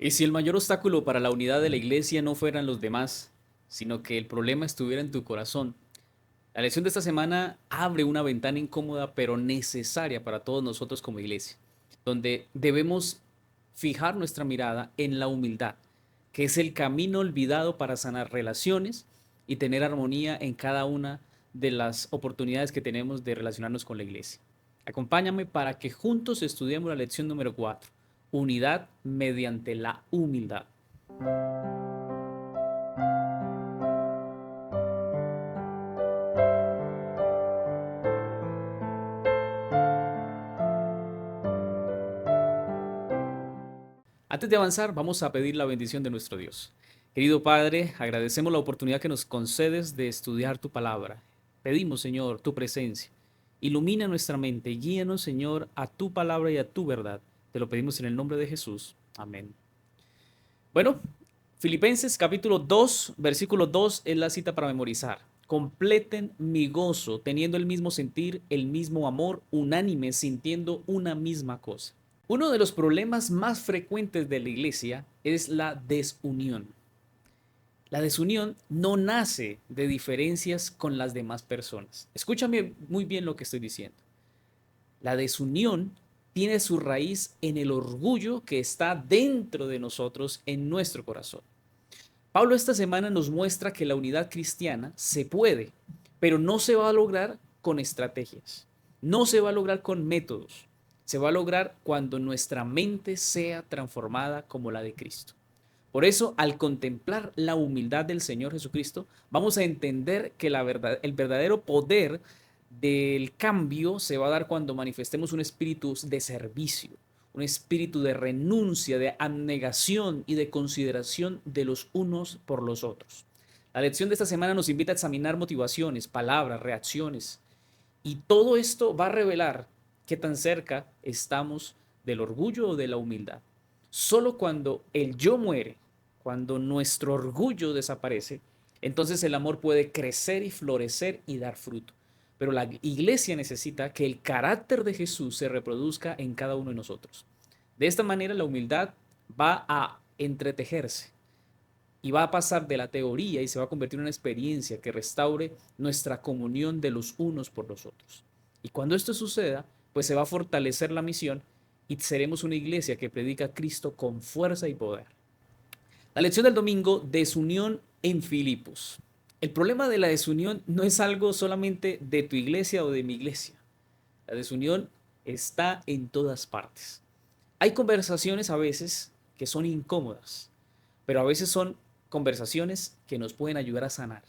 Y si el mayor obstáculo para la unidad de la iglesia no fueran los demás, sino que el problema estuviera en tu corazón, la lección de esta semana abre una ventana incómoda pero necesaria para todos nosotros como iglesia, donde debemos fijar nuestra mirada en la humildad, que es el camino olvidado para sanar relaciones y tener armonía en cada una de las oportunidades que tenemos de relacionarnos con la iglesia. Acompáñame para que juntos estudiemos la lección número 4: unidad mediante la humildad. Antes de avanzar, vamos a pedir la bendición de nuestro Dios. Querido Padre, agradecemos la oportunidad que nos concedes de estudiar tu palabra. Pedimos, Señor, tu presencia. Ilumina nuestra mente, guíanos, Señor, a tu palabra y a tu verdad. Te lo pedimos en el nombre de Jesús. Amén. Bueno, Filipenses capítulo 2, versículo 2 es la cita para memorizar. Completen mi gozo, teniendo el mismo sentir, el mismo amor, unánime, sintiendo una misma cosa. Uno de los problemas más frecuentes de la iglesia es la desunión. La desunión no nace de diferencias con las demás personas. Escúchame muy bien lo que estoy diciendo. La desunión tiene su raíz en el orgullo que está dentro de nosotros, en nuestro corazón. Pablo esta semana nos muestra que la unidad cristiana se puede, pero no se va a lograr con estrategias, no se va a lograr con métodos, se va a lograr cuando nuestra mente sea transformada como la de Cristo. Por eso, al contemplar la humildad del Señor Jesucristo, vamos a entender que el verdadero poder del cambio se va a dar cuando manifestemos un espíritu de servicio, un espíritu de renuncia, de abnegación y de consideración de los unos por los otros. La lección de esta semana nos invita a examinar motivaciones, palabras, reacciones, y todo esto va a revelar qué tan cerca estamos del orgullo o de la humildad. Solo cuando el yo muere, cuando nuestro orgullo desaparece, entonces el amor puede crecer y florecer y dar fruto. Pero la iglesia necesita que el carácter de Jesús se reproduzca en cada uno de nosotros. De esta manera la humildad va a entretejerse y va a pasar de la teoría y se va a convertir en una experiencia que restaure nuestra comunión de los unos por los otros. Y cuando esto suceda, pues se va a fortalecer la misión y seremos una iglesia que predica a Cristo con fuerza y poder. La lección del domingo: desunión en Filipos. El problema de la desunión no es algo solamente de tu iglesia o de mi iglesia. La desunión está en todas partes. Hay conversaciones a veces que son incómodas, pero a veces son conversaciones que nos pueden ayudar a sanar.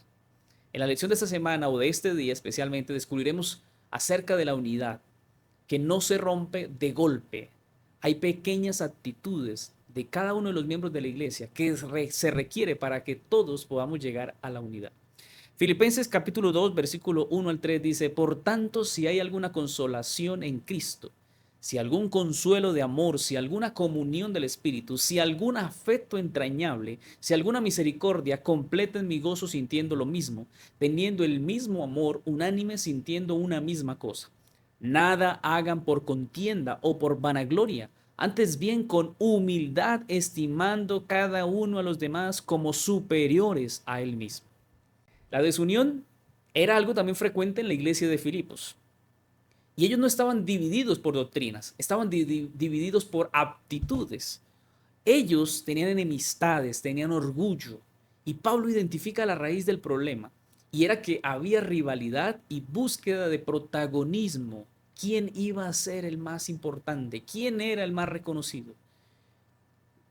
En la lección de esta semana o de este día especialmente descubriremos acerca de la unidad, que no se rompe de golpe. Hay pequeñas actitudes de cada uno de los miembros de la iglesia que se requiere para que todos podamos llegar a la unidad. Filipenses capítulo 2, versículo 1 al 3 dice: por tanto, si hay alguna consolación en Cristo, si algún consuelo de amor, si alguna comunión del Espíritu, si algún afecto entrañable, si alguna misericordia, completen mi gozo sintiendo lo mismo, teniendo el mismo amor, unánime, sintiendo una misma cosa. Nada hagan por contienda o por vanagloria, antes bien con humildad, estimando cada uno a los demás como superiores a él mismo. La desunión era algo también frecuente en la iglesia de Filipos. Y ellos no estaban divididos por doctrinas, estaban divididos por aptitudes. Ellos tenían enemistades, tenían orgullo. Y Pablo identifica la raíz del problema. Y era que había rivalidad y búsqueda de protagonismo. ¿Quién iba a ser el más importante? ¿Quién era el más reconocido?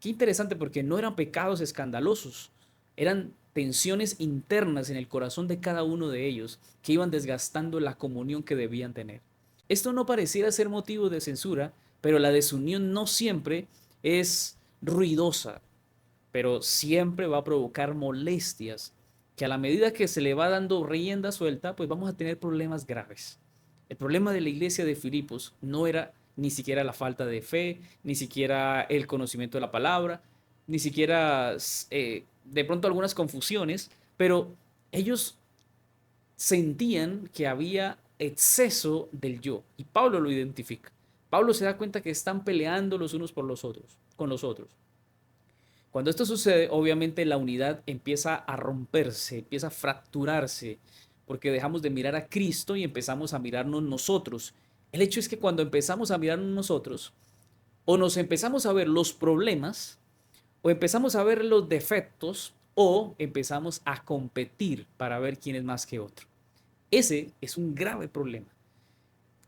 Qué interesante, porque no eran pecados escandalosos, eran tensiones internas en el corazón de cada uno de ellos que iban desgastando la comunión que debían tener. Esto no pareciera ser motivo de censura, pero la desunión no siempre es ruidosa, pero siempre va a provocar molestias que a la medida que se le va dando rienda suelta, pues vamos a tener problemas graves. El problema de la iglesia de Filipos no era ni siquiera la falta de fe, ni siquiera el conocimiento de la palabra, ni siquiera de pronto algunas confusiones, pero ellos sentían que había exceso del yo, y Pablo lo identifica. Pablo se da cuenta que están peleando los unos por los otros, con los otros. Cuando esto sucede, obviamente la unidad empieza a romperse, empieza a fracturarse, porque dejamos de mirar a Cristo y empezamos a mirarnos nosotros. El hecho es que cuando empezamos a mirarnos nosotros, o nos empezamos a ver los problemas, o empezamos a ver los defectos, o empezamos a competir para ver quién es más que otro. Ese es un grave problema.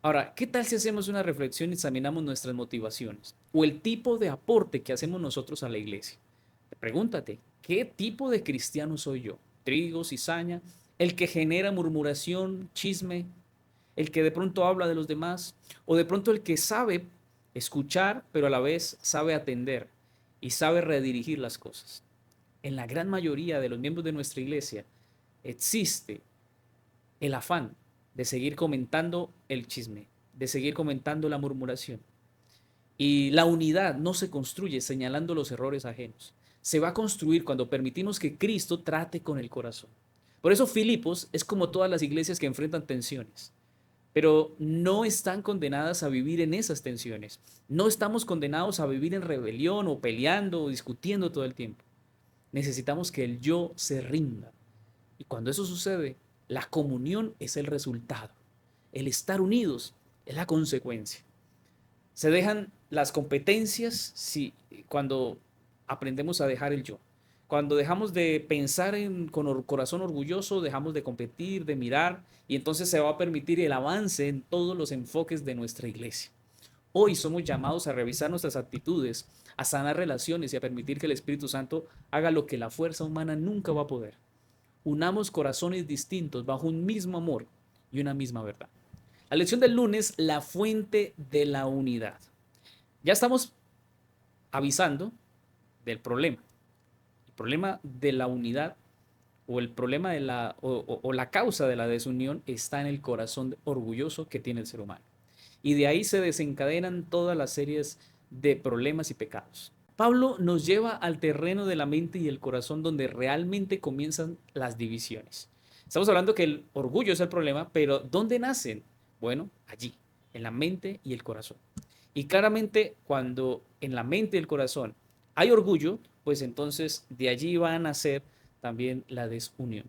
Ahora, ¿qué tal si hacemos una reflexión y examinamos nuestras motivaciones o el tipo de aporte que hacemos nosotros a la iglesia? Pregúntate, ¿qué tipo de cristiano soy yo? ¿Trigo, cizaña? ¿El que genera murmuración, chisme? ¿El que de pronto habla de los demás? ¿O de pronto el que sabe escuchar, pero a la vez sabe atender y sabe redirigir las cosas? En la gran mayoría de los miembros de nuestra iglesia existe el afán de seguir comentando el chisme, de seguir comentando la murmuración. Y la unidad no se construye señalando los errores ajenos. Se va a construir cuando permitimos que Cristo trate con el corazón. Por eso Filipos es como todas las iglesias que enfrentan tensiones, pero no están condenadas a vivir en esas tensiones. No estamos condenados a vivir en rebelión o peleando o discutiendo todo el tiempo. Necesitamos que el yo se rinda. Y cuando eso sucede, la comunión es el resultado. El estar unidos es la consecuencia. Se dejan las competencias cuando aprendemos a dejar el yo. Cuando dejamos de pensar con corazón orgulloso, dejamos de competir, de mirar, y entonces se va a permitir el avance en todos los enfoques de nuestra iglesia. Hoy somos llamados a revisar nuestras actitudes, a sanar relaciones y a permitir que el Espíritu Santo haga lo que la fuerza humana nunca va a poder. Unamos corazones distintos bajo un mismo amor y una misma verdad. La lección del lunes, la fuente de la unidad. Ya estamos avisando del problema. El problema de la unidad o el problema de la causa de la desunión está en el corazón orgulloso que tiene el ser humano. Y de ahí se desencadenan todas las series de problemas y pecados. Pablo nos lleva al terreno de la mente y el corazón donde realmente comienzan las divisiones. Estamos hablando que el orgullo es el problema, pero ¿dónde nacen? Bueno, allí, en la mente y el corazón. Y claramente cuando en la mente y el corazón hay orgullo, pues entonces de allí va a nacer también la desunión.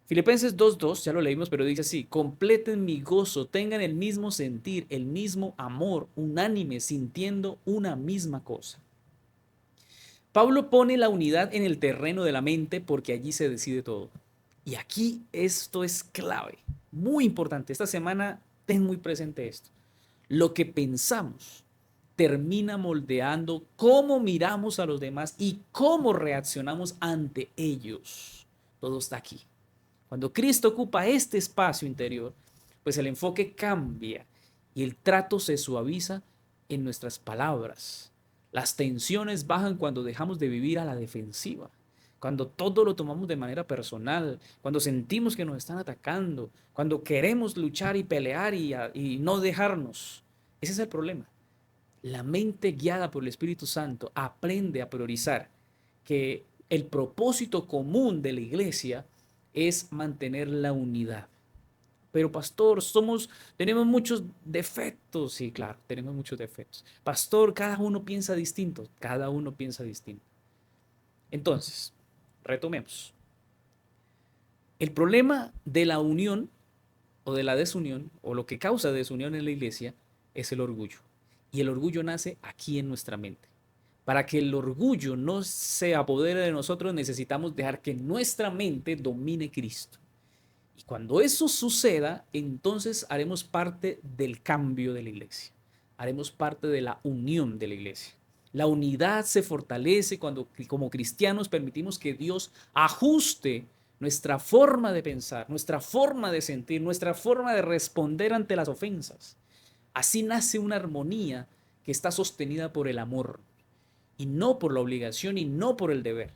Filipenses 2:2, ya lo leímos, pero dice así: completen mi gozo, tengan el mismo sentir, el mismo amor, unánime, sintiendo una misma cosa. Pablo pone la unidad en el terreno de la mente porque allí se decide todo. Y aquí esto es clave, muy importante. Esta semana ten muy presente esto. Lo que pensamos termina moldeando cómo miramos a los demás y cómo reaccionamos ante ellos. Todo está aquí. Cuando Cristo ocupa este espacio interior, pues el enfoque cambia y el trato se suaviza en nuestras palabras. Las tensiones bajan cuando dejamos de vivir a la defensiva, cuando todo lo tomamos de manera personal, cuando sentimos que nos están atacando, cuando queremos luchar y pelear y no dejarnos. Ese es el problema. La mente guiada por el Espíritu Santo aprende a priorizar que el propósito común de la iglesia es mantener la unidad. Pero pastor, tenemos muchos defectos. Sí, claro, tenemos muchos defectos. Pastor, cada uno piensa distinto. Cada uno piensa distinto. Entonces, retomemos. El problema de la unión o de la desunión, o lo que causa desunión en la iglesia, es el orgullo. Y el orgullo nace aquí en nuestra mente. Para que el orgullo no se apodere de nosotros, necesitamos dejar que nuestra mente domine Cristo. Y cuando eso suceda, entonces haremos parte del cambio de la iglesia. Haremos parte de la unión de la iglesia. La unidad se fortalece cuando como cristianos permitimos que Dios ajuste nuestra forma de pensar, nuestra forma de sentir, nuestra forma de responder ante las ofensas. Así nace una armonía que está sostenida por el amor y no por la obligación y no por el deber.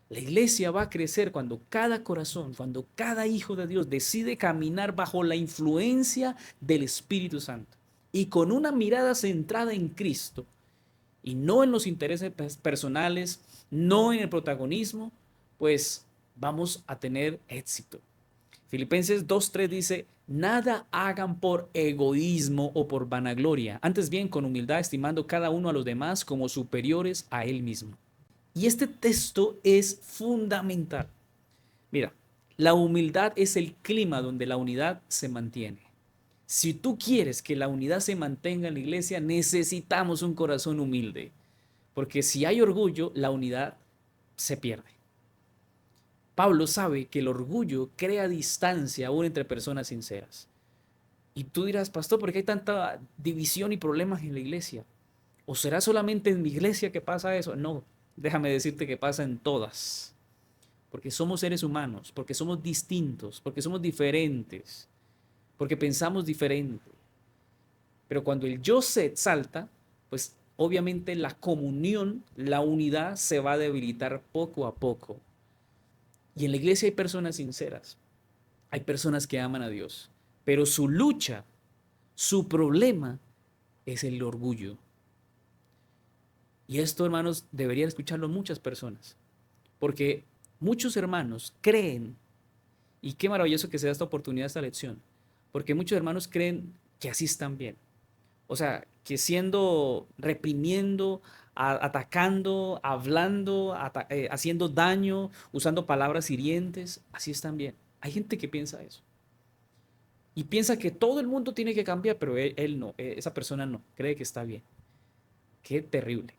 La iglesia va a crecer cuando cada corazón, cuando cada hijo de Dios decide caminar bajo la influencia del Espíritu Santo y con una mirada centrada en Cristo y no en los intereses personales, no en el protagonismo, pues vamos a tener éxito. Filipenses 2:3 dice: nada hagan por egoísmo o por vanagloria, antes bien con humildad estimando cada uno a los demás como superiores a él mismo. Y este texto es fundamental. Mira, la humildad es el clima donde la unidad se mantiene. Si tú quieres que la unidad se mantenga en la iglesia, necesitamos un corazón humilde, porque si hay orgullo, la unidad se pierde. Pablo sabe que el orgullo crea distancia aún entre personas sinceras. Y tú dirás, pastor, ¿por qué hay tanta división y problemas en la iglesia? ¿O será solamente en mi iglesia que pasa eso? No, déjame decirte que pasa en todas. Porque somos seres humanos, porque somos distintos, porque somos diferentes, porque pensamos diferente. Pero cuando el yo se exalta, pues obviamente la comunión, la unidad se va a debilitar poco a poco. Y en la iglesia hay personas sinceras, hay personas que aman a Dios, pero su lucha, su problema es el orgullo. Y esto, hermanos, deberían escucharlo muchas personas, porque muchos hermanos creen, y qué maravilloso que se da esta oportunidad, esta lección, porque muchos hermanos creen que así están bien. O sea, que siendo, reprimiendo, atacando, hablando, haciendo daño, usando palabras hirientes, así están bien. Hay gente que piensa eso. Y piensa que todo el mundo tiene que cambiar, pero él no, esa persona no, cree que está bien. Qué terrible.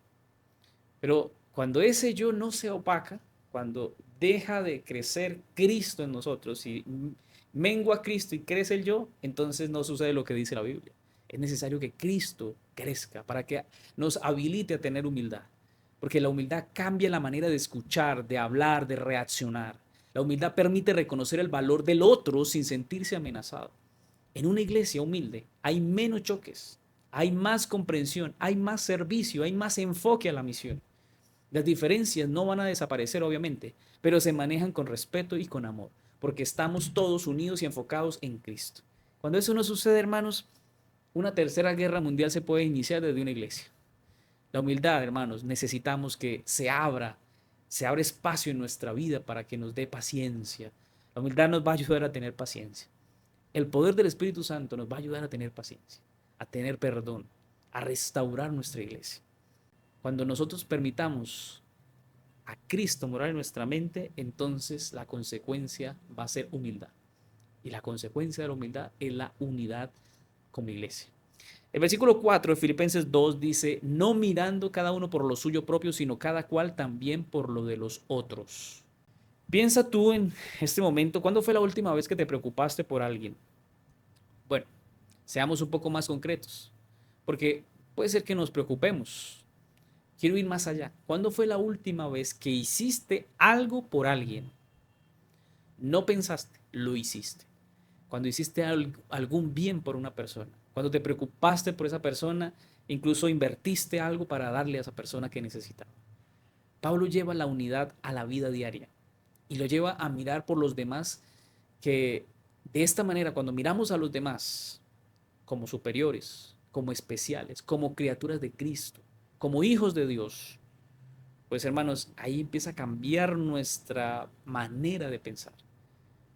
Pero cuando ese yo no se opaca, cuando deja de crecer Cristo en nosotros y mengua Cristo y crece el yo, entonces no sucede lo que dice la Biblia. Es necesario que Cristo crezca para que nos habilite a tener humildad. Porque la humildad cambia la manera de escuchar, de hablar, de reaccionar. La humildad permite reconocer el valor del otro sin sentirse amenazado. En una iglesia humilde hay menos choques, hay más comprensión, hay más servicio, hay más enfoque a la misión. Las diferencias no van a desaparecer, obviamente, pero se manejan con respeto y con amor, porque estamos todos unidos y enfocados en Cristo. Cuando eso no sucede, hermanos, una tercera guerra mundial se puede iniciar desde una iglesia. La humildad, hermanos, necesitamos que se abra espacio en nuestra vida para que nos dé paciencia. La humildad nos va a ayudar a tener paciencia. El poder del Espíritu Santo nos va a ayudar a tener paciencia, a tener perdón, a restaurar nuestra iglesia. Cuando nosotros permitamos a Cristo morar en nuestra mente, entonces la consecuencia va a ser humildad. Y la consecuencia de la humildad es la unidad como iglesia. El versículo 4 de Filipenses 2 dice, no mirando cada uno por lo suyo propio, sino cada cual también por lo de los otros. Piensa tú en este momento, ¿cuándo fue la última vez que te preocupaste por alguien? Bueno, seamos un poco más concretos, porque puede ser que nos preocupemos. Quiero ir más allá. ¿Cuándo fue la última vez que hiciste algo por alguien? No pensaste, lo hiciste. Cuando hiciste algún bien por una persona, cuando te preocupaste por esa persona, incluso invertiste algo para darle a esa persona que necesitaba. Pablo lleva la unidad a la vida diaria y lo lleva a mirar por los demás, que de esta manera, cuando miramos a los demás como superiores, como especiales, como criaturas de Cristo, como hijos de Dios, pues hermanos, ahí empieza a cambiar nuestra manera de pensar.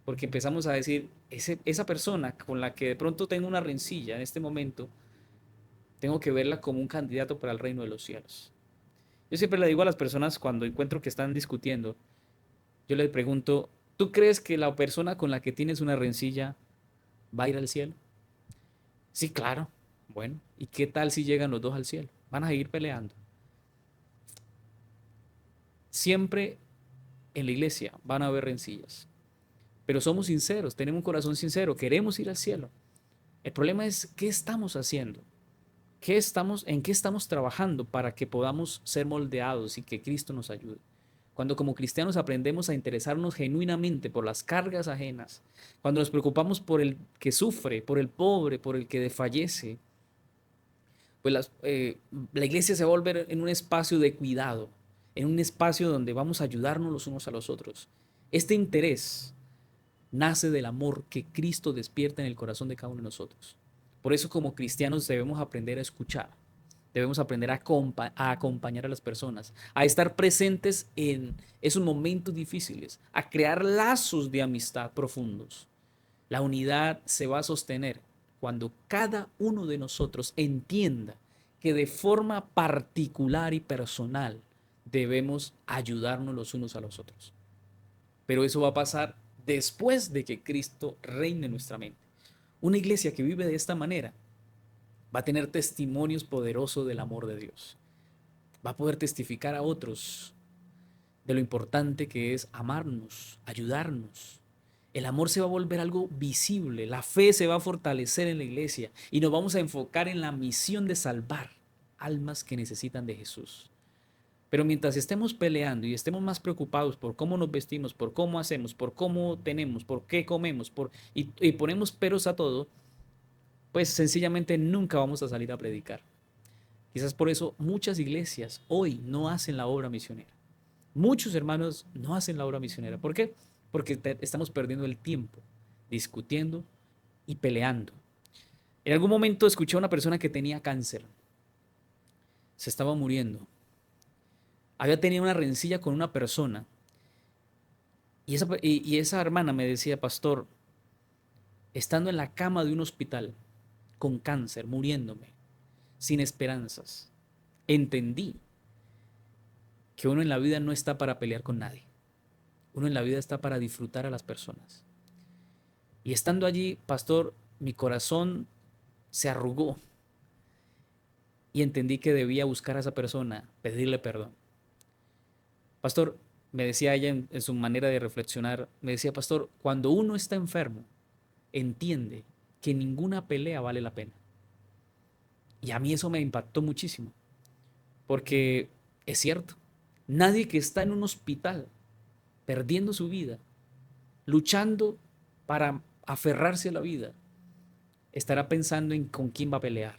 Porque empezamos a decir, esa persona con la que de pronto tengo una rencilla en este momento, tengo que verla como un candidato para el reino de los cielos. Yo siempre le digo a las personas cuando encuentro que están discutiendo, yo les pregunto, ¿tú crees que la persona con la que tienes una rencilla va a ir al cielo? Sí, claro. Bueno, ¿y qué tal si llegan los dos al cielo? Van a seguir peleando. Siempre en la iglesia van a haber rencillas, pero somos sinceros, tenemos un corazón sincero, queremos ir al cielo. El problema es qué estamos haciendo, en qué estamos trabajando para que podamos ser moldeados y que Cristo nos ayude. Cuando como cristianos aprendemos a interesarnos genuinamente por las cargas ajenas, cuando nos preocupamos por el que sufre, por el pobre, por el que desfallece, pues la iglesia se va a volver en un espacio de cuidado, en un espacio donde vamos a ayudarnos los unos a los otros. Este interés nace del amor que Cristo despierta en el corazón de cada uno de nosotros. Por eso como cristianos debemos aprender a escuchar, debemos aprender a acompañar a las personas, a estar presentes en esos momentos difíciles, a crear lazos de amistad profundos. La unidad se va a sostener cuando cada uno de nosotros entienda que de forma particular y personal debemos ayudarnos los unos a los otros. Pero eso va a pasar después de que Cristo reine en nuestra mente. Una iglesia que vive de esta manera va a tener testimonios poderosos del amor de Dios. Va a poder testificar a otros de lo importante que es amarnos, ayudarnos. El amor se va a volver algo visible, la fe se va a fortalecer en la iglesia y nos vamos a enfocar en la misión de salvar almas que necesitan de Jesús. Pero mientras estemos peleando y estemos más preocupados por cómo nos vestimos, por cómo hacemos, por cómo tenemos, por qué comemos, y ponemos peros a todo, pues sencillamente nunca vamos a salir a predicar. Quizás por eso muchas iglesias hoy no hacen la obra misionera. Muchos hermanos no hacen la obra misionera. ¿Por qué? Porque estamos perdiendo el tiempo discutiendo y peleando. En algún momento escuché a una persona que tenía cáncer. Se estaba muriendo. Había tenido una rencilla con una persona. Y esa hermana me decía, pastor, estando en la cama de un hospital, con cáncer, muriéndome, sin esperanzas, entendí que uno en la vida no está para pelear con nadie. Uno en la vida está para disfrutar a las personas. Y estando allí, pastor, mi corazón se arrugó y entendí que debía buscar a esa persona, pedirle perdón. Pastor, me decía ella en su manera de reflexionar, me decía, pastor, cuando uno está enfermo, entiende que ninguna pelea vale la pena. Y a mí eso me impactó muchísimo, porque es cierto, nadie que está en un hospital perdiendo su vida, luchando para aferrarse a la vida, estará pensando en con quién va a pelear.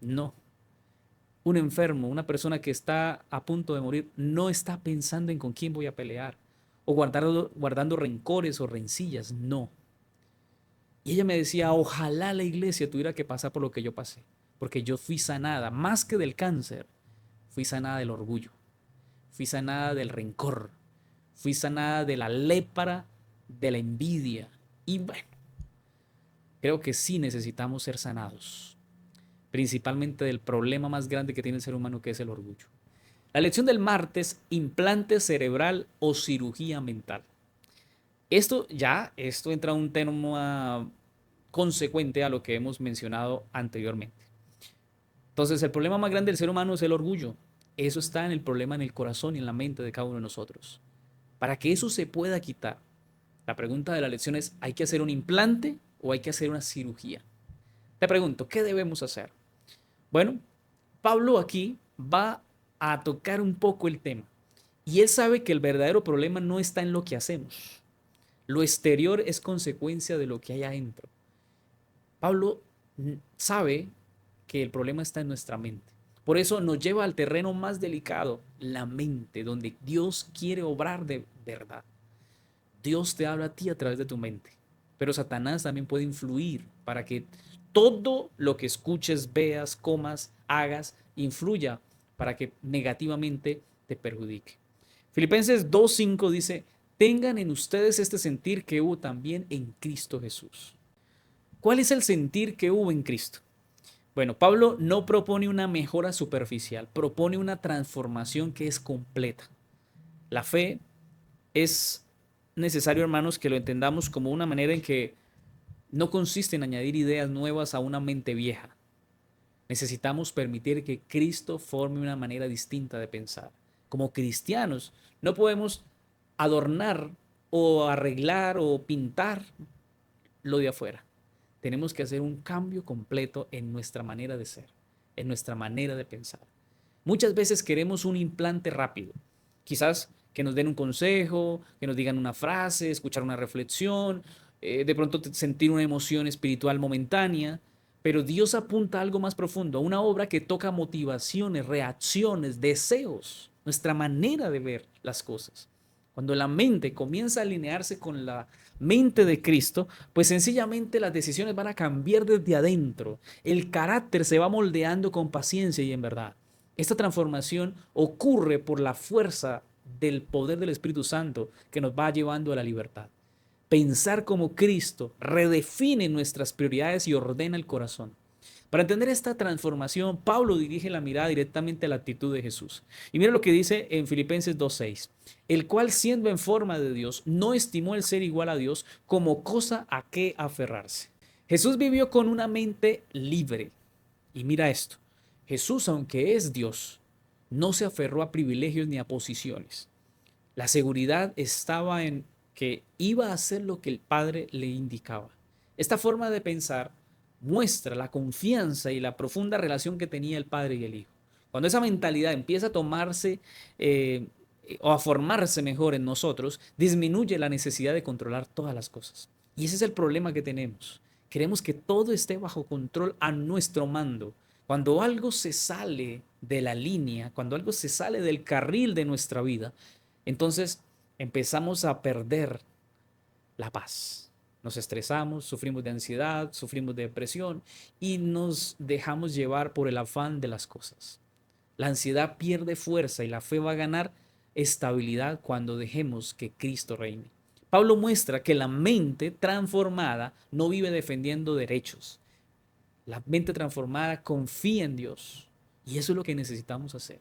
No. Un enfermo, una persona que está a punto de morir, no está pensando en con quién voy a pelear o guardando rencores o rencillas. No. Y ella me decía, ojalá la iglesia tuviera que pasar por lo que yo pasé, porque yo fui sanada, más que del cáncer, fui sanada del orgullo, fui sanada del rencor, fui sanada de la lepra, de la envidia. Y bueno, creo que sí necesitamos ser sanados, principalmente del problema más grande que tiene el ser humano, que es el orgullo. La lección del martes, implante cerebral o cirugía mental. Esto entra a un tema consecuente a lo que hemos mencionado anteriormente. Entonces, el problema más grande del ser humano es el orgullo. Eso está en el problema en el corazón y en la mente de cada uno de nosotros. Para que eso se pueda quitar, la pregunta de la lección es, ¿hay que hacer un implante o hay que hacer una cirugía? Te pregunto, ¿qué debemos hacer? Bueno, Pablo aquí va a tocar un poco el tema. Y él sabe que el verdadero problema no está en lo que hacemos. Lo exterior es consecuencia de lo que hay adentro. Pablo sabe que el problema está en nuestra mente. Por eso nos lleva al terreno más delicado, la mente, donde Dios quiere obrar de verdad. Dios te habla a ti a través de tu mente, pero Satanás también puede influir para que todo lo que escuches, veas, comas, hagas, influya para que negativamente te perjudique. Filipenses 2:5 dice, tengan en ustedes este sentir que hubo también en Cristo Jesús. ¿Cuál es el sentir que hubo en Cristo? Bueno, Pablo no propone una mejora superficial, propone una transformación que es completa. La fe es necesario, hermanos, que lo entendamos como una manera en que no consiste en añadir ideas nuevas a una mente vieja. Necesitamos permitir que Cristo forme una manera distinta de pensar. Como cristianos, no podemos adornar o arreglar o pintar lo de afuera. Tenemos que hacer un cambio completo en nuestra manera de ser, en nuestra manera de pensar. Muchas veces queremos un implante rápido. Quizás que nos den un consejo, que nos digan una frase, escuchar una reflexión, de pronto sentir una emoción espiritual momentánea, pero Dios apunta a algo más profundo, a una obra que toca motivaciones, reacciones, deseos, nuestra manera de ver las cosas. Cuando la mente comienza a alinearse con la mente de Cristo, pues sencillamente las decisiones van a cambiar desde adentro. El carácter se va moldeando con paciencia y en verdad. Esta transformación ocurre por la fuerza del poder del Espíritu Santo que nos va llevando a la libertad. Pensar como Cristo redefine nuestras prioridades y ordena el corazón. Para entender esta transformación, Pablo dirige la mirada directamente a la actitud de Jesús. Y mira lo que dice en Filipenses 2:6, el cual siendo en forma de Dios, no estimó el ser igual a Dios como cosa a que aferrarse. Jesús vivió con una mente libre. Y mira esto, Jesús, aunque es Dios, no se aferró a privilegios ni a posiciones. La seguridad estaba en que iba a hacer lo que el Padre le indicaba. Esta forma de pensar muestra la confianza y la profunda relación que tenía el Padre y el Hijo. Cuando esa mentalidad empieza a tomarse o a formarse mejor en nosotros, disminuye la necesidad de controlar todas las cosas. Y ese es el problema que tenemos. Queremos que todo esté bajo control a nuestro mando. Cuando algo se sale de la línea, cuando algo se sale del carril de nuestra vida, entonces empezamos a perder la paz. Nos estresamos, sufrimos de ansiedad, sufrimos de depresión y nos dejamos llevar por el afán de las cosas. La ansiedad pierde fuerza y la fe va a ganar estabilidad cuando dejemos que Cristo reine. Pablo muestra que la mente transformada no vive defendiendo derechos. La mente transformada confía en Dios y eso es lo que necesitamos hacer.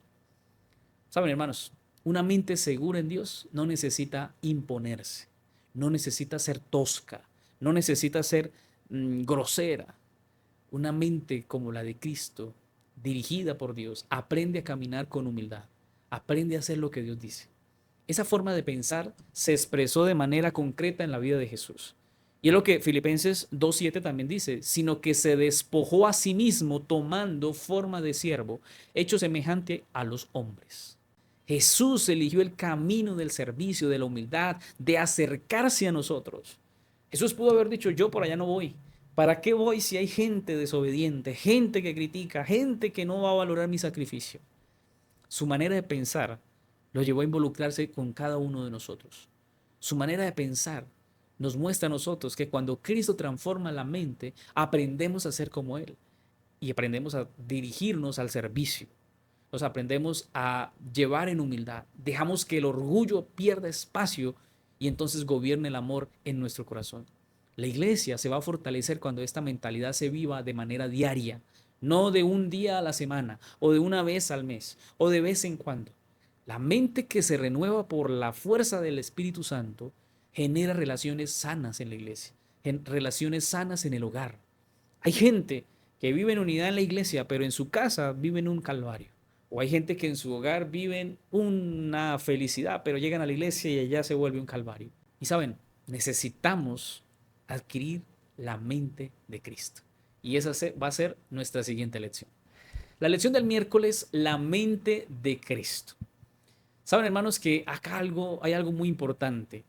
Saben, hermanos, una mente segura en Dios no necesita imponerse, no necesita ser tosca, no necesita ser grosera. Una mente como la de Cristo, dirigida por Dios, aprende a caminar con humildad, aprende a hacer lo que Dios dice. Esa forma de pensar se expresó de manera concreta en la vida de Jesús. Y es lo que Filipenses 2:7 también dice, sino que se despojó a sí mismo tomando forma de siervo, hecho semejante a los hombres. Jesús eligió el camino del servicio, de la humildad, de acercarse a nosotros. Jesús pudo haber dicho, yo por allá no voy. ¿Para qué voy si hay gente desobediente, gente que critica, gente que no va a valorar mi sacrificio? Su manera de pensar lo llevó a involucrarse con cada uno de nosotros. Su manera de pensar nos muestra a nosotros que cuando Cristo transforma la mente, aprendemos a ser como Él y aprendemos a dirigirnos al servicio. Nos aprendemos a llevar en humildad. Dejamos que el orgullo pierda espacio y entonces gobierne el amor en nuestro corazón. La iglesia se va a fortalecer cuando esta mentalidad se viva de manera diaria, no de un día a la semana o de una vez al mes o de vez en cuando. La mente que se renueva por la fuerza del Espíritu Santo genera relaciones sanas en la iglesia, relaciones sanas en el hogar. Hay gente que vive en unidad en la iglesia, pero en su casa vive en un calvario. O hay gente que en su hogar viven una felicidad, pero llegan a la iglesia y allá se vuelve un calvario. Y saben, necesitamos adquirir la mente de Cristo. Y esa va a ser nuestra siguiente lección. La lección del miércoles, la mente de Cristo. Saben, hermanos, que acá hay algo muy importante.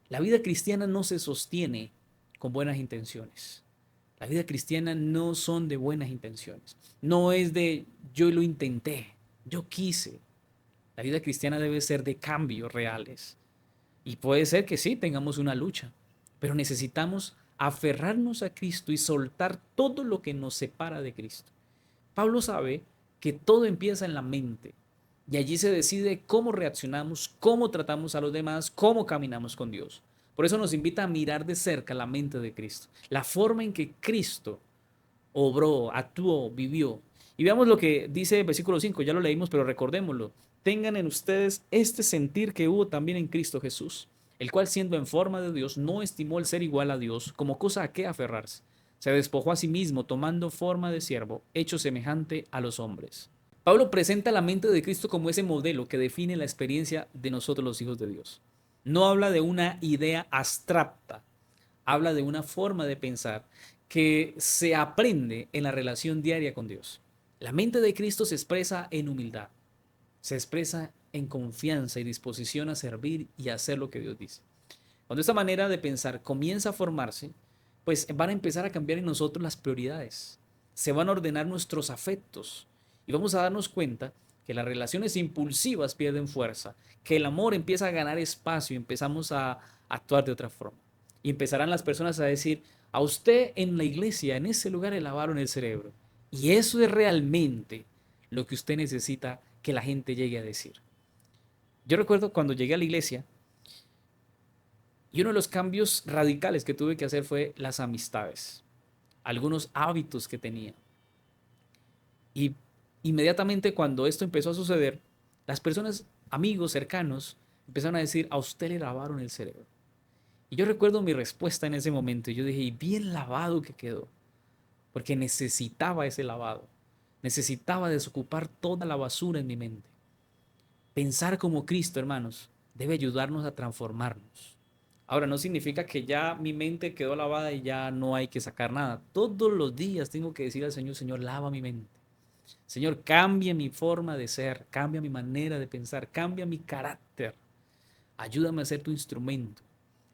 La vida cristiana no se sostiene con buenas intenciones. La vida cristiana no son de buenas intenciones. No es de yo lo intenté, yo quise. La vida cristiana debe ser de cambios reales. Y puede ser que sí, tengamos una lucha, pero necesitamos aferrarnos a Cristo y soltar todo lo que nos separa de Cristo. Pablo sabe que todo empieza en la mente y allí se decide cómo reaccionamos, cómo tratamos a los demás, cómo caminamos con Dios. Por eso nos invita a mirar de cerca la mente de Cristo, la forma en que Cristo obró, actuó, vivió. Y veamos lo que dice el versículo 5, ya lo leímos, pero recordémoslo. Tengan en ustedes este sentir que hubo también en Cristo Jesús, el cual siendo en forma de Dios no estimó el ser igual a Dios como cosa a que aferrarse. Se despojó a sí mismo tomando forma de siervo, hecho semejante a los hombres. Pablo presenta la mente de Cristo como ese modelo que define la experiencia de nosotros los hijos de Dios. No habla de una idea abstracta, habla de una forma de pensar que se aprende en la relación diaria con Dios. La mente de Cristo se expresa en humildad, se expresa en confianza y disposición a servir y a hacer lo que Dios dice. Cuando esta manera de pensar comienza a formarse, pues van a empezar a cambiar en nosotros las prioridades, se van a ordenar nuestros afectos y vamos a darnos cuenta que las relaciones impulsivas pierden fuerza, que el amor empieza a ganar espacio y empezamos a actuar de otra forma. Y empezarán las personas a decir, a usted en la iglesia, en ese lugar le lavaron el cerebro. Y eso es realmente lo que usted necesita que la gente llegue a decir. Yo recuerdo cuando llegué a la iglesia y uno de los cambios radicales que tuve que hacer fue las amistades, algunos hábitos que tenía. Y inmediatamente cuando esto empezó a suceder, las personas, amigos cercanos, empezaron a decir, a usted le lavaron el cerebro. Y yo recuerdo mi respuesta en ese momento. Yo dije, y bien lavado que quedó, porque necesitaba ese lavado. Necesitaba desocupar toda la basura en mi mente. Pensar como Cristo, hermanos, debe ayudarnos a transformarnos. Ahora, no significa que ya mi mente quedó lavada y ya no hay que sacar nada. Todos los días tengo que decir al Señor, Señor, lava mi mente. Señor, cambia mi forma de ser, cambia mi manera de pensar, cambia mi carácter. Ayúdame a ser tu instrumento.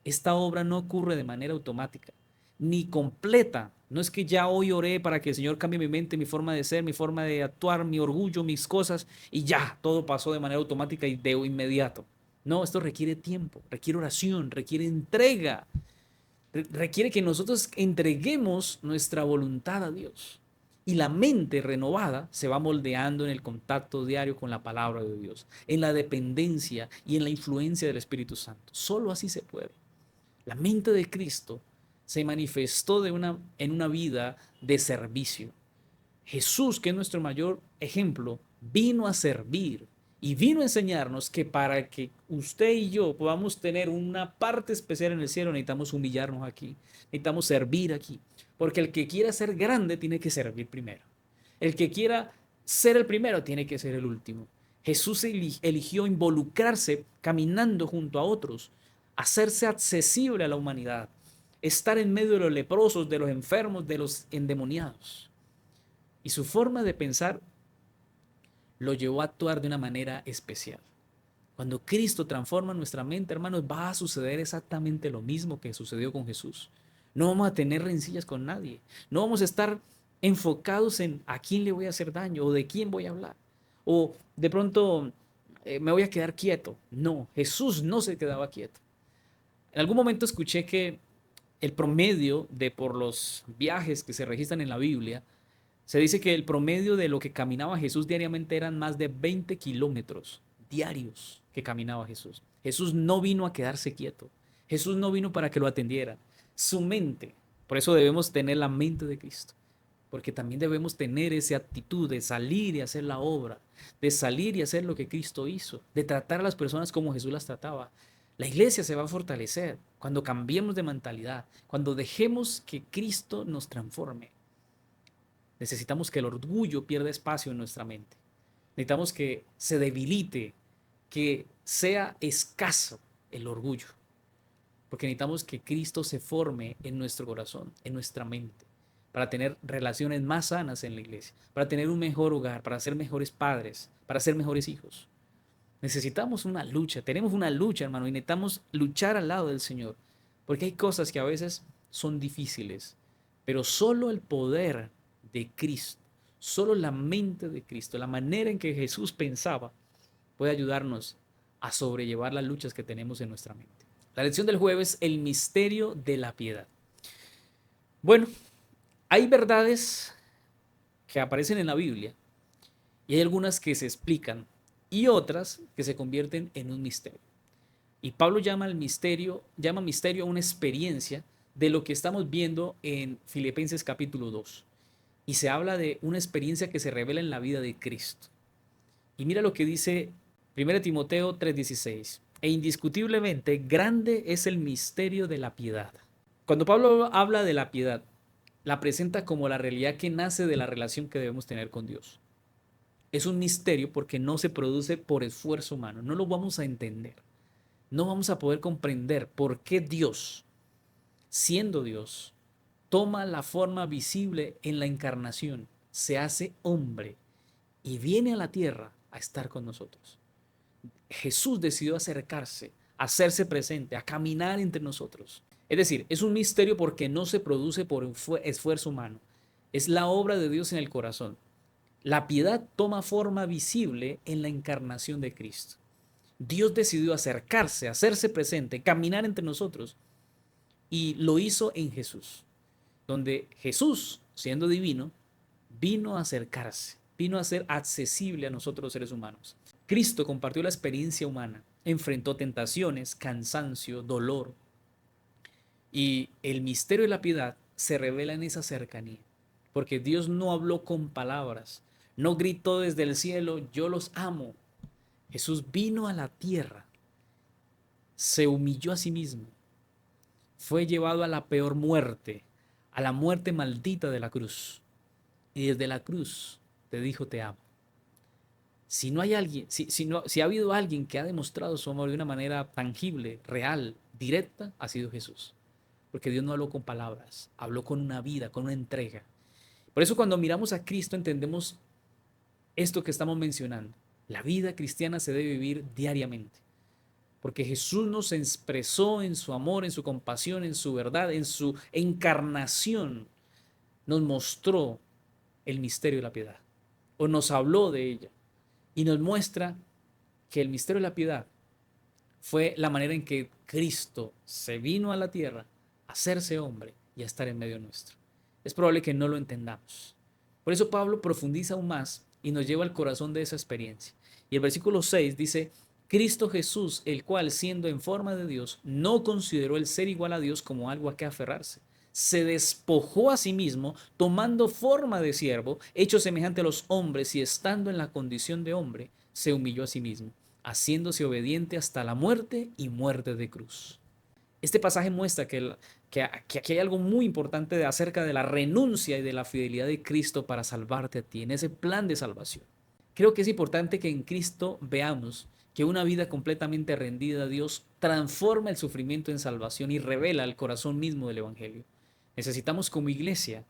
Esta obra no ocurre de manera automática, ni completa. No es que ya hoy oré para que el Señor cambie mi mente, mi forma de ser, mi forma de actuar, mi orgullo, mis cosas, y ya, todo pasó de manera automática y de inmediato. No, esto requiere tiempo, requiere oración, requiere entrega, requiere que nosotros entreguemos nuestra voluntad a Dios. Y la mente renovada se va moldeando en el contacto diario con la palabra de Dios, en la dependencia y en la influencia del Espíritu Santo. Solo así se puede. La mente de Cristo se manifestó en una vida de servicio. Jesús, que es nuestro mayor ejemplo, vino a servir y vino a enseñarnos que para que usted y yo podamos tener una parte especial en el cielo, necesitamos humillarnos aquí, necesitamos servir aquí. Porque el que quiera ser grande tiene que servir primero. El que quiera ser el primero tiene que ser el último. Jesús eligió involucrarse caminando junto a otros, hacerse accesible a la humanidad, estar en medio de los leprosos, de los enfermos, de los endemoniados. Y su forma de pensar lo llevó a actuar de una manera especial. Cuando Cristo transforma nuestra mente, hermanos, va a suceder exactamente lo mismo que sucedió con Jesús. No vamos a tener rencillas con nadie. No vamos a estar enfocados en a quién le voy a hacer daño o de quién voy a hablar. O de pronto me voy a quedar quieto. No, Jesús no se quedaba quieto. En algún momento escuché que el promedio de por los viajes que se registran en la Biblia, se dice que el promedio de lo que caminaba Jesús diariamente eran más de 20 kilómetros diarios que caminaba Jesús. Jesús no vino a quedarse quieto. Jesús no vino para que lo atendiera. Su mente, por eso debemos tener la mente de Cristo, porque también debemos tener esa actitud de salir y hacer la obra, de salir y hacer lo que Cristo hizo, de tratar a las personas como Jesús las trataba. La iglesia se va a fortalecer cuando cambiemos de mentalidad, cuando dejemos que Cristo nos transforme. Necesitamos que el orgullo pierda espacio en nuestra mente. Necesitamos que se debilite, que sea escaso el orgullo. Porque necesitamos que Cristo se forme en nuestro corazón, en nuestra mente, para tener relaciones más sanas en la iglesia, para tener un mejor hogar, para ser mejores padres, para ser mejores hijos. Necesitamos una lucha, tenemos una lucha, hermano, y necesitamos luchar al lado del Señor. Porque hay cosas que a veces son difíciles, pero solo el poder de Cristo, solo la mente de Cristo, la manera en que Jesús pensaba, puede ayudarnos a sobrellevar las luchas que tenemos en nuestra mente. La lección del jueves, el misterio de la piedad. Bueno, hay verdades que aparecen en la Biblia y hay algunas que se explican y otras que se convierten en un misterio. Y Pablo llama misterio a una experiencia de lo que estamos viendo en Filipenses capítulo 2. Y se habla de una experiencia que se revela en la vida de Cristo. Y mira lo que dice 1 Timoteo 3:16. E indiscutiblemente grande es el misterio de la piedad. Cuando Pablo habla de la piedad, la presenta como la realidad que nace de la relación que debemos tener con Dios. Es un misterio porque no se produce por esfuerzo humano, no lo vamos a entender. No vamos a poder comprender por qué Dios, siendo Dios, toma la forma visible en la encarnación, se hace hombre y viene a la tierra a estar con nosotros. Jesús decidió acercarse, a hacerse presente, a caminar entre nosotros. Es decir, es un misterio porque no se produce por esfuerzo humano. Es la obra de Dios en el corazón. La piedad toma forma visible en la encarnación de Cristo. Dios decidió acercarse, hacerse presente, caminar entre nosotros y lo hizo en Jesús, donde Jesús, siendo divino, vino a acercarse, vino a ser accesible a nosotros los seres humanos. Cristo compartió la experiencia humana, enfrentó tentaciones, cansancio, dolor, y el misterio de la piedad se revela en esa cercanía, porque Dios no habló con palabras, No gritó desde el cielo, yo los amo. Jesús vino a la tierra, se humilló a sí mismo, fue llevado a la peor muerte, a la muerte maldita de la cruz. Y desde la cruz te dijo te amo. Si no hay alguien, si ha habido alguien que ha demostrado su amor de una manera tangible, real, directa, ha sido Jesús. Porque Dios no habló con palabras, habló con una vida, con una entrega. Por eso cuando miramos a Cristo entendemos esto que estamos mencionando. La vida cristiana se debe vivir diariamente. Porque Jesús nos expresó en su amor, en su compasión, en su verdad, en su encarnación. Nos mostró el misterio de la piedad. O nos habló de ella. Y nos muestra que el misterio de la piedad fue la manera en que Cristo se vino a la tierra a hacerse hombre y a estar en medio nuestro. Es probable que no lo entendamos. Por eso Pablo profundiza aún más y nos lleva al corazón de esa experiencia. Y el versículo 6 dice, Cristo Jesús, el cual siendo en forma de Dios, no consideró el ser igual a Dios como algo a que aferrarse. Se despojó a sí mismo, tomando forma de siervo, hecho semejante a los hombres y estando en la condición de hombre, se humilló a sí mismo, haciéndose obediente hasta la muerte y muerte de cruz. Este pasaje muestra que aquí hay algo muy importante acerca de la renuncia y de la fidelidad de Cristo para salvarte a ti, en ese plan de salvación. Creo que es importante que en Cristo veamos que una vida completamente rendida a Dios transforma el sufrimiento en salvación y revela el corazón mismo del Evangelio. Necesitamos como iglesia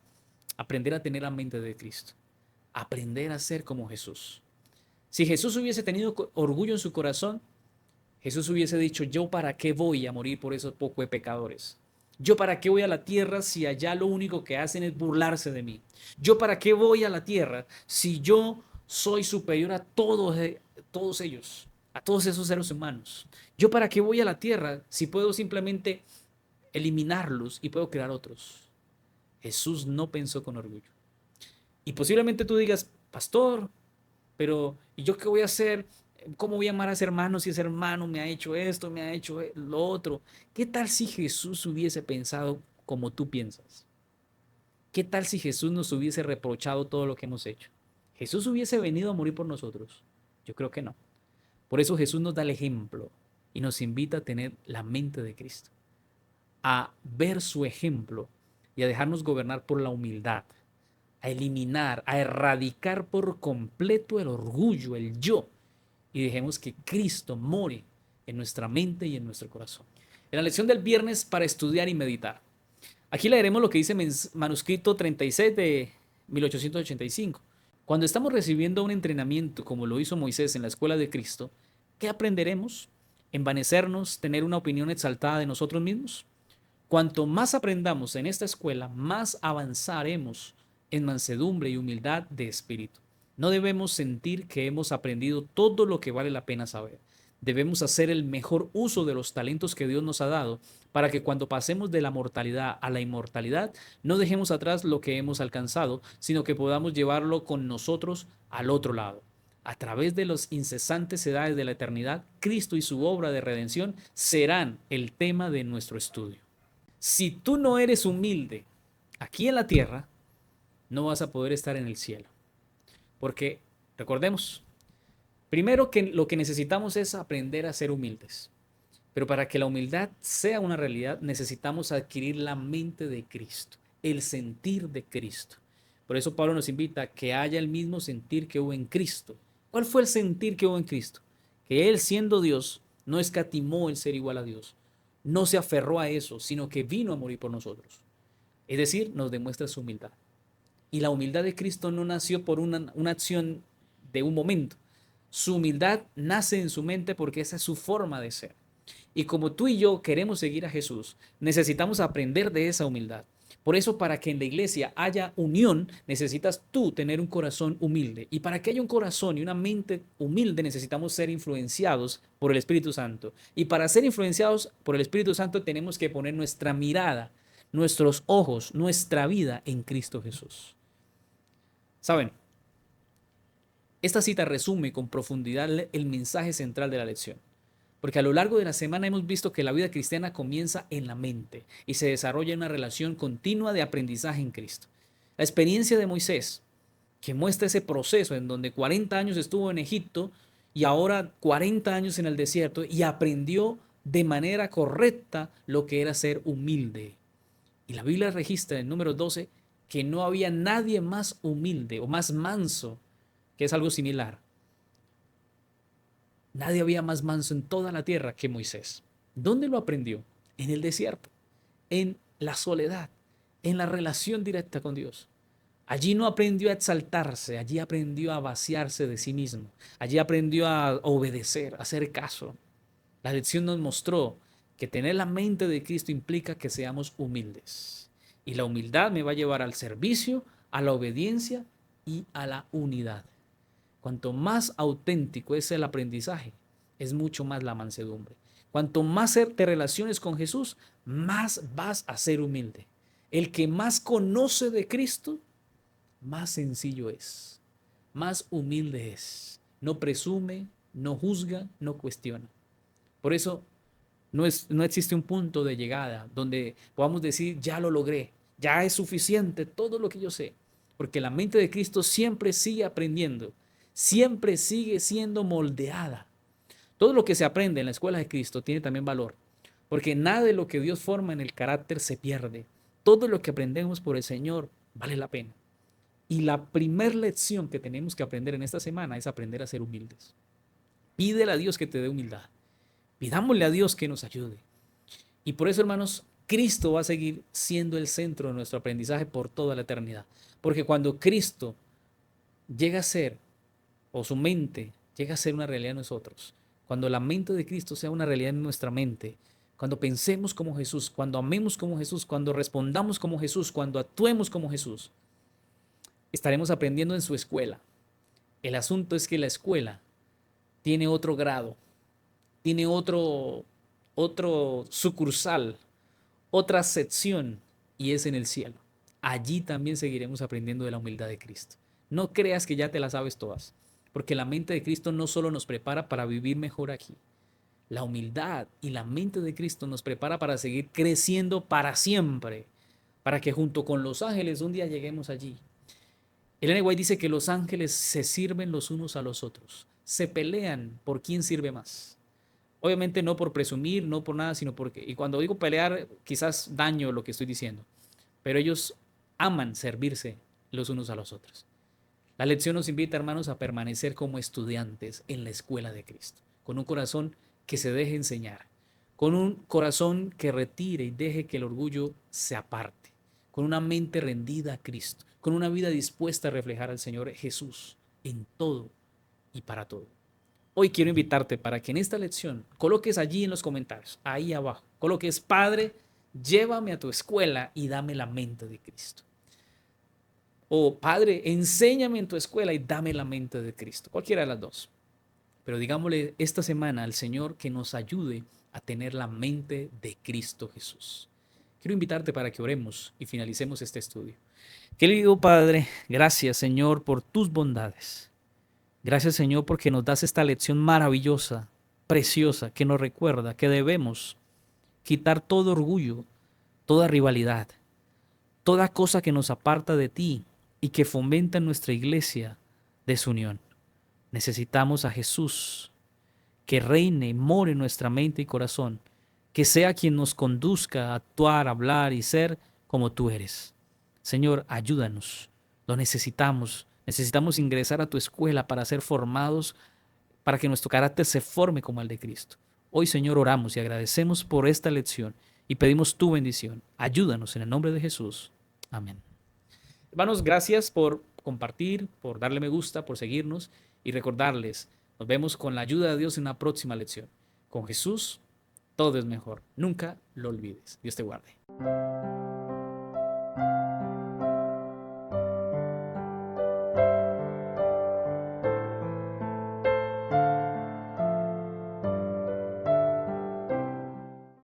aprender a tener la mente de Cristo, aprender a ser como Jesús. Si Jesús hubiese tenido orgullo en su corazón, Jesús hubiese dicho, yo para qué voy a morir por esos pocos pecadores. Yo para qué voy a la tierra si allá lo único que hacen es burlarse de mí. Yo para qué voy a la tierra si yo soy superior a todos ellos, a todos esos seres humanos. Yo para qué voy a la tierra si puedo simplemente eliminarlos y puedo crear otros. Jesús no pensó con orgullo. Y posiblemente tú digas, pastor, pero ¿y yo qué voy a hacer? ¿Cómo voy a amar a ese hermano si ese hermano me ha hecho esto, me ha hecho lo otro? ¿Qué tal si Jesús hubiese pensado como tú piensas? ¿Qué tal si Jesús nos hubiese reprochado todo lo que hemos hecho? ¿Jesús hubiese venido a morir por nosotros? Yo creo que no. Por eso Jesús nos da el ejemplo y nos invita a tener la mente de Cristo, a ver su ejemplo y a dejarnos gobernar por la humildad, a eliminar, a erradicar por completo el orgullo, el yo, y dejemos que Cristo more en nuestra mente y en nuestro corazón. En la lección del viernes para estudiar y meditar. Aquí leeremos lo que dice manuscrito 36 de 1885. Cuando estamos recibiendo un entrenamiento como lo hizo Moisés en la escuela de Cristo, ¿qué aprenderemos? ¿Envanecernos, tener una opinión exaltada de nosotros mismos? Cuanto más aprendamos en esta escuela, más avanzaremos en mansedumbre y humildad de espíritu. No debemos sentir que hemos aprendido todo lo que vale la pena saber. Debemos hacer el mejor uso de los talentos que Dios nos ha dado para que cuando pasemos de la mortalidad a la inmortalidad, no dejemos atrás lo que hemos alcanzado, sino que podamos llevarlo con nosotros al otro lado. A través de las incesantes edades de la eternidad, Cristo y su obra de redención serán el tema de nuestro estudio. Si tú no eres humilde aquí en la tierra, no vas a poder estar en el cielo. Porque, recordemos, primero que lo que necesitamos es aprender a ser humildes. Pero para que la humildad sea una realidad, necesitamos adquirir la mente de Cristo, el sentir de Cristo. Por eso Pablo nos invita a que haya el mismo sentir que hubo en Cristo. ¿Cuál fue el sentir que hubo en Cristo? Que Él, siendo Dios, no escatimó el ser igual a Dios. No se aferró a eso, sino que vino a morir por nosotros. Es decir, nos demuestra su humildad. Y la humildad de Cristo no nació por una acción de un momento. Su humildad nace en su mente porque esa es su forma de ser. Y como tú y yo queremos seguir a Jesús, necesitamos aprender de esa humildad. Por eso, para que en la iglesia haya unión, necesitas tú tener un corazón humilde. Y para que haya un corazón y una mente humilde, necesitamos ser influenciados por el Espíritu Santo. Y para ser influenciados por el Espíritu Santo, tenemos que poner nuestra mirada, nuestros ojos, nuestra vida en Cristo Jesús. ¿Saben? Esta cita resume con profundidad el mensaje central de la lección. Porque a lo largo de la semana hemos visto que la vida cristiana comienza en la mente y se desarrolla en una relación continua de aprendizaje en Cristo. La experiencia de Moisés que muestra ese proceso en donde 40 años estuvo en Egipto y ahora 40 años en el desierto y aprendió de manera correcta lo que era ser humilde. Y la Biblia registra en número 12 que no había nadie más humilde o más manso, que es algo similar. Nadie había más manso en toda la tierra que Moisés. ¿Dónde lo aprendió? En el desierto, en la soledad, en la relación directa con Dios. Allí no aprendió a exaltarse, allí aprendió a vaciarse de sí mismo, allí aprendió a obedecer, a hacer caso. La lección nos mostró que tener la mente de Cristo implica que seamos humildes. Y la humildad me va a llevar al servicio, a la obediencia y a la unidad. Cuanto más auténtico es el aprendizaje, es mucho más la mansedumbre. Cuanto más te relaciones con Jesús, más vas a ser humilde. El que más conoce de Cristo, más sencillo es, más humilde es. No presume, no juzga, no cuestiona. Por eso no existe un punto de llegada donde podamos decir, ya lo logré, ya es suficiente todo lo que yo sé. Porque la mente de Cristo siempre sigue aprendiendo, siempre sigue siendo moldeada. Todo lo que se aprende en la escuela de Cristo tiene también valor, porque nada de lo que Dios forma en el carácter se pierde. Todo lo que aprendemos por el Señor vale la pena. Y la primera lección que tenemos que aprender en esta semana es aprender a ser humildes. Pídele a Dios que te dé humildad. Pidámosle a Dios que nos ayude. Y por eso, hermanos, Cristo va a seguir siendo el centro de nuestro aprendizaje por toda la eternidad. Porque cuando Cristo llega a ser, o su mente llega a ser una realidad en nosotros, cuando la mente de Cristo sea una realidad en nuestra mente, cuando pensemos como Jesús, cuando amemos como Jesús, cuando respondamos como Jesús, cuando actuemos como Jesús, estaremos aprendiendo en su escuela. El asunto es que la escuela tiene otro grado, tiene otro sucursal, otra sección, y es en el cielo. Allí también seguiremos aprendiendo de la humildad de Cristo. No creas que ya te la sabes todas, porque la mente de Cristo no solo nos prepara para vivir mejor aquí. La humildad y la mente de Cristo nos prepara para seguir creciendo para siempre, para que junto con los ángeles un día lleguemos allí. Ellen White dice que los ángeles se sirven los unos a los otros, se pelean por quién sirve más. Obviamente no por presumir, no por nada, sino porque, y cuando digo pelear, quizás daño lo que estoy diciendo, pero ellos aman servirse los unos a los otros. La lección nos invita, hermanos, a permanecer como estudiantes en la escuela de Cristo, con un corazón que se deje enseñar, con un corazón que retire y deje que el orgullo se aparte, con una mente rendida a Cristo, con una vida dispuesta a reflejar al Señor Jesús en todo y para todo. Hoy quiero invitarte para que en esta lección coloques allí en los comentarios, ahí abajo, coloques: Padre, llévame a tu escuela y dame la mente de Cristo. O Padre, enséñame en tu escuela y dame la mente de Cristo. Cualquiera de las dos. Pero digámosle esta semana al Señor que nos ayude a tener la mente de Cristo Jesús. Quiero invitarte para que oremos y finalicemos este estudio. Querido Padre, gracias, Señor, por tus bondades. Gracias, Señor, porque nos das esta lección maravillosa, preciosa, que nos recuerda que debemos quitar todo orgullo, toda rivalidad, toda cosa que nos aparta de ti y que fomenta en nuestra iglesia desunión. Necesitamos a Jesús, que reine y more en nuestra mente y corazón, que sea quien nos conduzca a actuar, hablar y ser como tú eres. Señor, ayúdanos, lo necesitamos. Necesitamos ingresar a tu escuela para ser formados, para que nuestro carácter se forme como el de Cristo. Hoy, Señor, oramos y agradecemos por esta lección y pedimos tu bendición. Ayúdanos en el nombre de Jesús. Amén. Hermanos, gracias por compartir, por darle me gusta, por seguirnos y recordarles, nos vemos con la ayuda de Dios en una próxima lección. Con Jesús, todo es mejor. Nunca lo olvides. Dios te guarde.